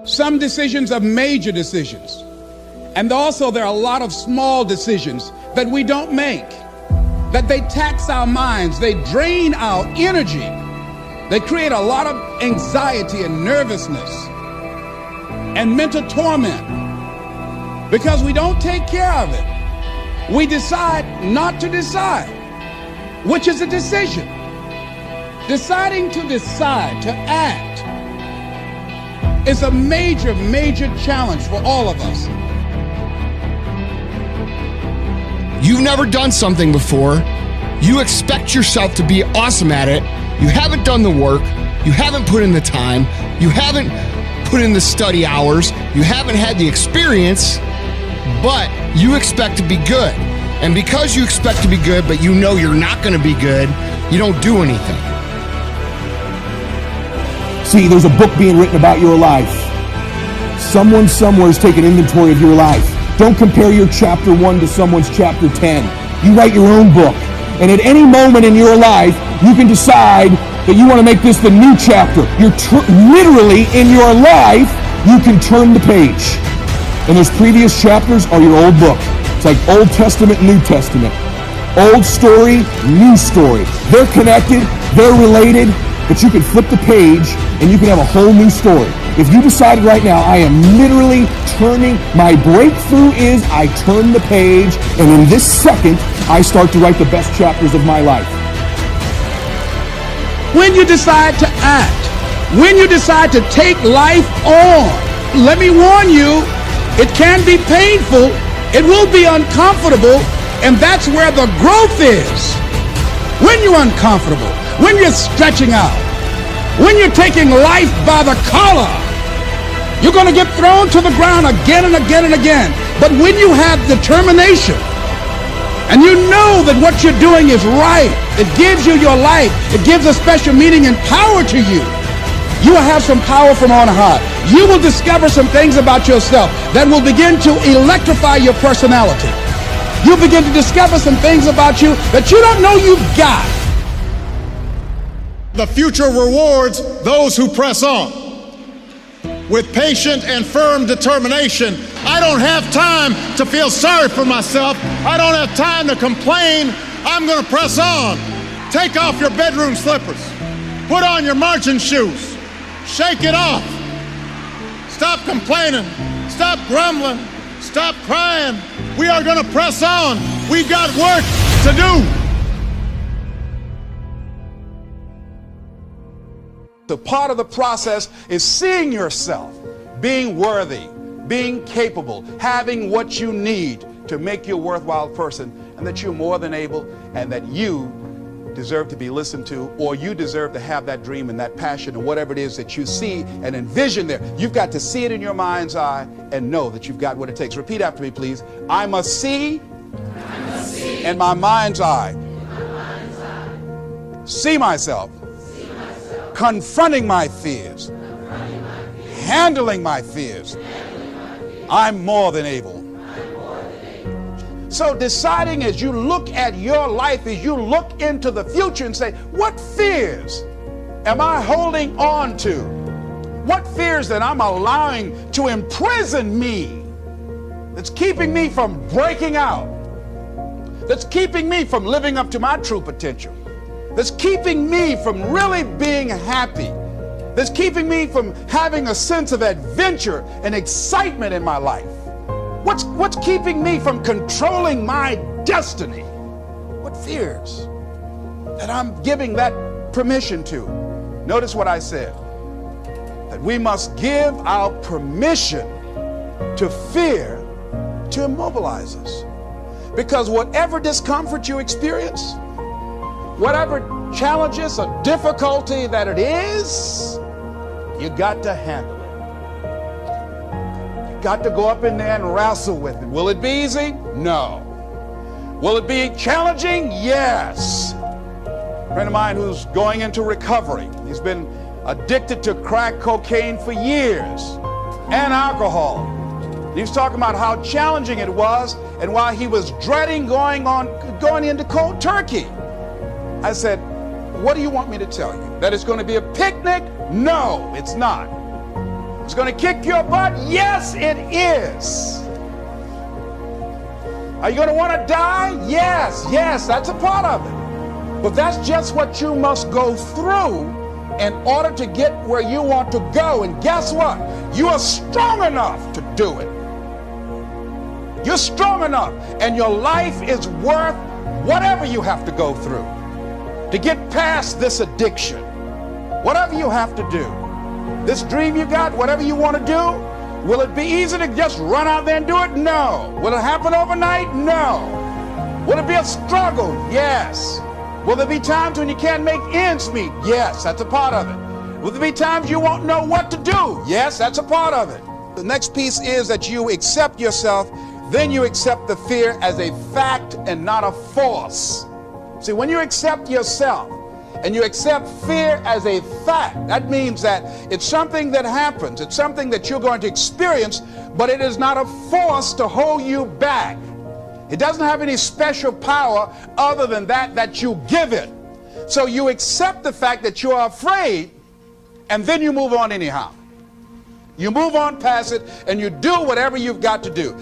Some decisions are major decisions. And also there are a lot of small decisions that we don't make, that they tax our minds, they drain our energy, they create a lot of anxiety and nervousness and mental torment because we don't take care of it. We decide not to decide, which is a decision. Deciding to decide, to act, is a major, major challenge for all of us. You've never done something before. You expect yourself to be awesome at it. You haven't done the work. You haven't put in the time. You haven't put in the study hours. You haven't had the experience, but you expect to be good. And because you expect to be good, but you know you're not going to be good, you don't do anything. See, there's a book being written about your life. Someone somewhere is taking inventory of your life. Don't compare your chapter 1 to someone's chapter 10. You write your own book. And at any moment in your life, you can decide that you want to make this the new chapter. You're literally, in your life, you can turn the page. And those previous chapters are your old book. It's like Old Testament, New Testament. Old story, new story. They're connected, they're related, but you can flip the page and you can have a whole new story. If you decided right now, I am literally turning, my breakthrough is I turn the page, and in this second, I start to write the best chapters of my life. When you decide to act, when you decide to take life on, let me warn you, it can be painful, it will be uncomfortable, and that's where the growth is. When you're uncomfortable, when you're stretching out, when you're taking life by the collar, you're going to get thrown to the ground again and again and again. But when you have determination, and you know that what you're doing is right, it gives you your life, it gives a special meaning and power to you, you will have some power from on high. You will discover some things about yourself that will begin to electrify your personality. You'll begin to discover some things about you that you don't know you've got. The future rewards those who press on. With patient and firm determination, I don't have time to feel sorry for myself. I don't have time to complain. I'm going to press on. Take off your bedroom slippers. Put on your marching shoes. Shake it off. Stop complaining. Stop grumbling. Stop crying. We are going to press on. We've got work to do. The part of the process is seeing yourself, being worthy, being capable, having what you need to make you a worthwhile person, and that you're more than able, and that you deserve to be listened to, or you deserve to have that dream and that passion and whatever it is that you see and envision there. You've got to see it in your mind's eye and know that you've got what it takes. Repeat after me, please. I must see in my mind's eye. See myself. Confronting my fears, handling my fears. I'm more than able. So deciding as you look at your life, as you look into the future and say, what fears am I holding on to? What fears that I'm allowing to imprison me, that's keeping me from breaking out, that's keeping me from living up to my true potential, that's keeping me from really being happy, that's keeping me from having a sense of adventure and excitement in my life? What's keeping me from controlling my destiny? What fears that I'm giving that permission to? Notice what I said, that we must give our permission to fear to immobilize us. Because whatever discomfort you experience, whatever challenges or difficulty that it is, you got to handle it. You got to go up in there and wrestle with it. Will it be easy? No. Will it be challenging? Yes. A friend of mine who's going into recovery, he's been addicted to crack cocaine for years and alcohol. He was talking about how challenging it was and why he was dreading going into cold turkey. I said, what do you want me to tell you? That it's going to be a picnic? No, it's not. It's going to kick your butt? Yes, it is. Are you going to want to die? Yes, that's a part of it. But that's just what you must go through in order to get where you want to go. And guess what? You are strong enough to do it. You're strong enough, and your life is worth whatever you have to go through to get past this addiction. Whatever you have to do. This dream you got, whatever you want to do, will it be easy to just run out there and do it? No. Will it happen overnight? No. Will it be a struggle? Yes. Will there be times when you can't make ends meet? Yes, that's a part of it. Will there be times you won't know what to do? Yes, that's a part of it. The next piece is that you accept yourself, then you accept the fear as a fact and not a force. See, when you accept yourself and you accept fear as a fact, that means that it's something that happens. It's something that you're going to experience, but it is not a force to hold you back. It doesn't have any special power other than that you give it. So you accept the fact that you are afraid, and then you move on anyhow. You move on past it, and you do whatever you've got to do.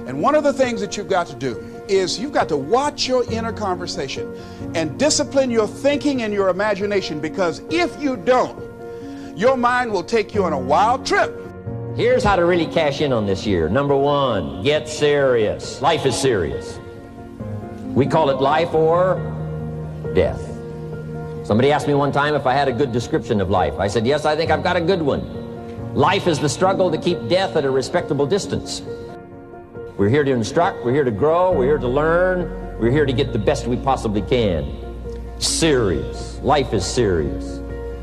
And one of the things that you've got to do is you've got to watch your inner conversation and discipline your thinking and your imagination, because if you don't, your mind will take you on a wild trip. Here's how to really cash in on this year. Number one, get serious. Life is serious. We call it life or death. Somebody asked me one time if I had a good description of life. I said, yes, I think I've got a good one. Life is the struggle to keep death at a respectable distance. We're here to instruct, we're here to grow, we're here to learn, we're here to get the best we possibly can. Serious. Life is serious.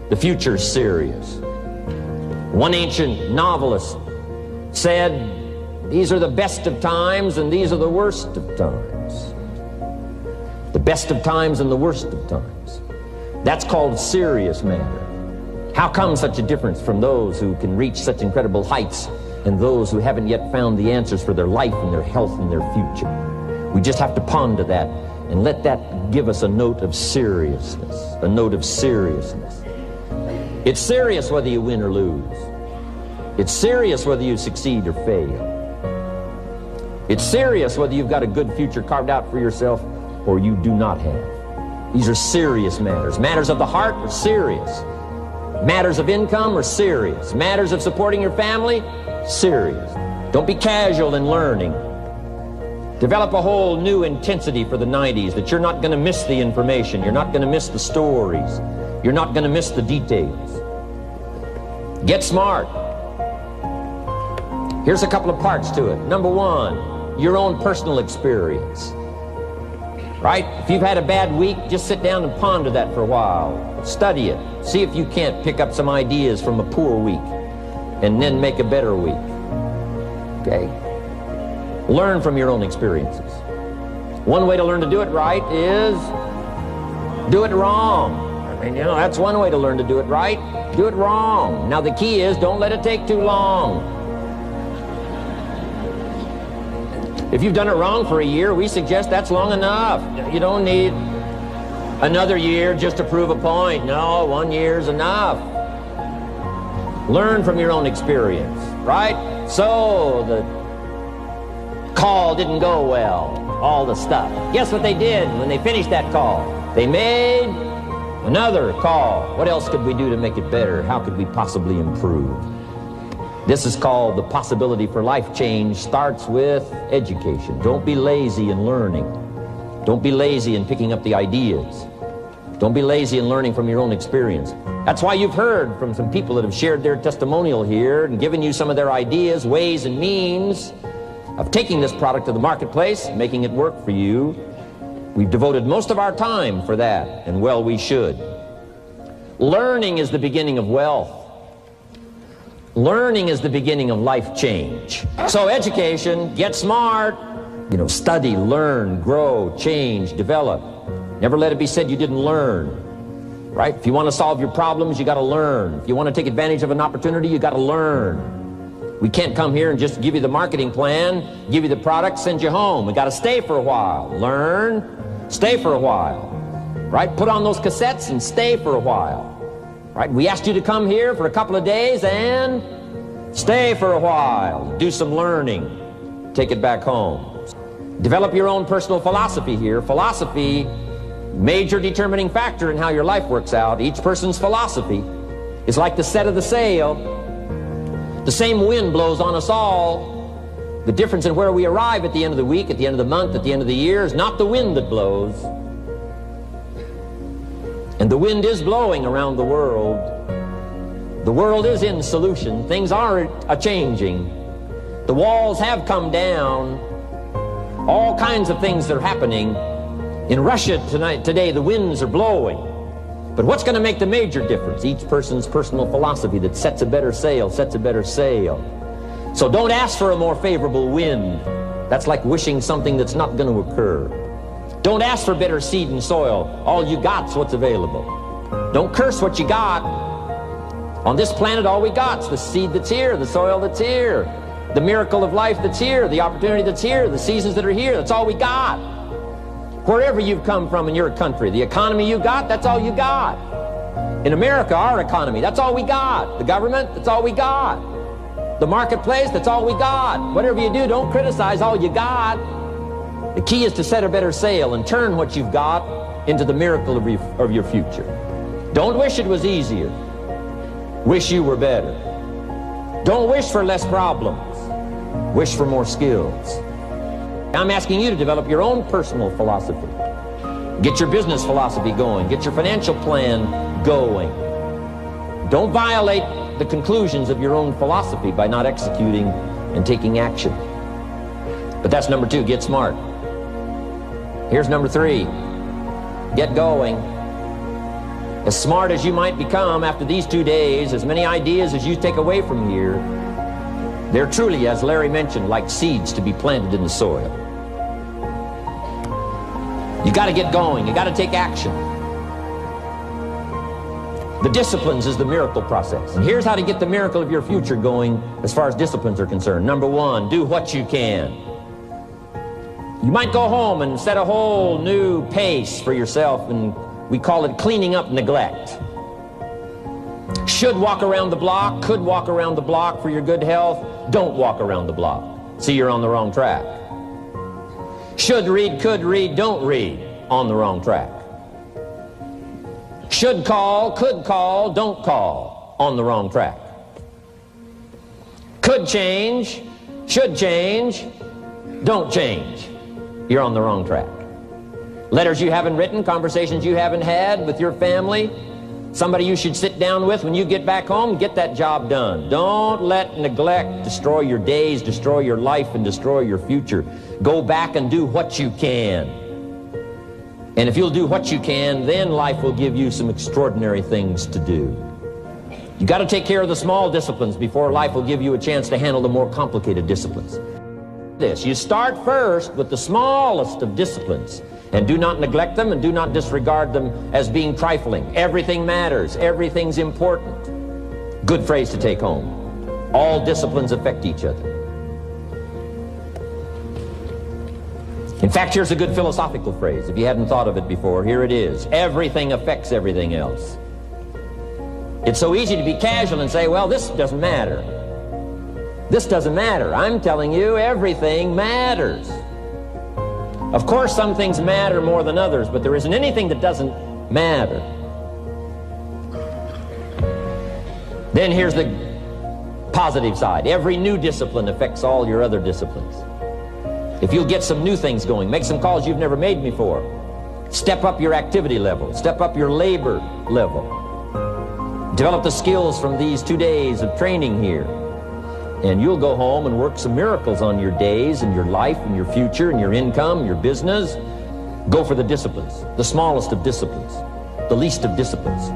The future is serious. One ancient novelist said, these are the best of times and these are the worst of times. The best of times and the worst of times. That's called serious matter. How come such a difference from those who can reach such incredible heights and those who haven't yet found the answers for their life and their health and their future? We just have to ponder that and let that give us a note of seriousness, a note of seriousness. It's serious whether you win or lose. It's serious whether you succeed or fail. It's serious whether you've got a good future carved out for yourself or you do not have. These are serious matters. Matters of the heart are serious. Matters of income are serious. Matters of supporting your family, serious. Don't be casual in learning. Develop a whole new intensity for the 90s that you're not going to miss the information. You're not going to miss the stories. You're not going to miss the details. Get smart. Here's a couple of parts to it. Number one, your own personal experience. Right? If you've had a bad week, just sit down and ponder that for a while. Study it. See if you can't pick up some ideas from a poor week and then make a better week. Okay? Learn from your own experiences. One way to learn to do it right is do it wrong. I mean, that's one way to learn to do it right. Do it wrong. Now the key is don't let it take too long. If you've done it wrong for a year, we suggest that's long enough. You don't need another year just to prove a point. No, 1 year's enough. Learn from your own experience, right? So the call didn't go well, all the stuff. Guess what they did when they finished that call? They made another call. What else could we do to make it better? How could we possibly improve? This is called the possibility for life change starts with education. Don't be lazy in learning. Don't be lazy in picking up the ideas. Don't be lazy in learning from your own experience. That's why you've heard from some people that have shared their testimonial here and given you some of their ideas, ways, and means of taking this product to the marketplace, making it work for you. We've devoted most of our time for that, and well, we should. Learning is the beginning of wealth. Learning is the beginning of life change. So education, get smart, study, learn, grow, change, develop. Never let it be said you didn't learn, right? If you want to solve your problems, you got to learn. If you want to take advantage of an opportunity, you got to learn. We can't come here and just give you the marketing plan, give you the product, send you home. We got to stay for a while. Learn, stay for a while, right? Put on those cassettes and stay for a while. Right? We asked you to come here for a couple of days and Stay for a while, do some learning, take it back home. Develop your own personal philosophy here. Philosophy, major determining factor in how your life works out. Each person's philosophy is like the set of the sail. The same wind blows on us all. The difference in where we arrive at the end of the week, at the end of the month, at the end of the year is not the wind that blows. And the wind is blowing around the world. The world is in solution. Things are a-changing. The walls have come down. All kinds of things are happening. In Russia today, the winds are blowing. But what's going to make the major difference? Each person's personal philosophy that sets a better sail, sets a better sail. So don't ask for a more favorable wind. That's like wishing something that's not going to occur. Don't ask for better seed and soil. All you got's what's available. Don't curse what you got. On this planet, all we got's the seed that's here, the soil that's here, the miracle of life that's here, the opportunity that's here, the seasons that are here. That's all we got. Wherever you've come from in your country, the economy you got, that's all you got. In America, our economy, that's all we got. The government, that's all we got. The marketplace, that's all we got. Whatever you do, don't criticize all you got. The key is to set a better sail and turn what you've got into the miracle of your future. Don't wish it was easier. Wish you were better. Don't wish for less problems. Wish for more skills. I'm asking you to develop your own personal philosophy. Get your business philosophy going. Get your financial plan going. Don't violate the conclusions of your own philosophy by not executing and taking action. But that's number 2, get smart. Here's number 3, get going. As smart as you might become after these 2 days, as many ideas as you take away from here, they're truly, as Larry mentioned, like seeds to be planted in the soil. You got to get going. You got to take action. The disciplines is the miracle process. And here's how to get the miracle of your future going as far as disciplines are concerned. Number 1, do what you can. You might go home and set a whole new pace for yourself, and we call it cleaning up neglect. Should walk around the block, could walk around the block for your good health. Don't walk around the block. See, you're on the wrong track. Should read, could read, don't read. On the wrong track. Should call, could call, don't call. On the wrong track. Could change, should change, don't change. You're on the wrong track. Letters you haven't written, conversations you haven't had with your family, somebody you should sit down with when you get back home, get that job done. Don't let neglect destroy your days, destroy your life, and destroy your future. Go back and do what you can. And if you'll do what you can, then life will give you some extraordinary things to do. You got to take care of the small disciplines before life will give you a chance to handle the more complicated disciplines. You start first with the smallest of disciplines, and do not neglect them and do not disregard them as being trifling. Everything matters. Everything's important. Good phrase to take home. All disciplines affect each other. In fact, here's a good philosophical phrase. If you hadn't thought of it before, here it is. Everything affects everything else. It's so easy to be casual and say, well, this doesn't matter. This doesn't matter. I'm telling you, everything matters. Of course, some things matter more than others, but there isn't anything that doesn't matter. Then here's the positive side. Every new discipline affects all your other disciplines. If you'll get some new things going, make some calls you've never made before, step up your activity level, step up your labor level, develop the skills from these 2 days of training here, and you'll go home and work some miracles on your days and your life and your future and your income, your business. Go for the disciplines, the smallest of disciplines, the least of disciplines.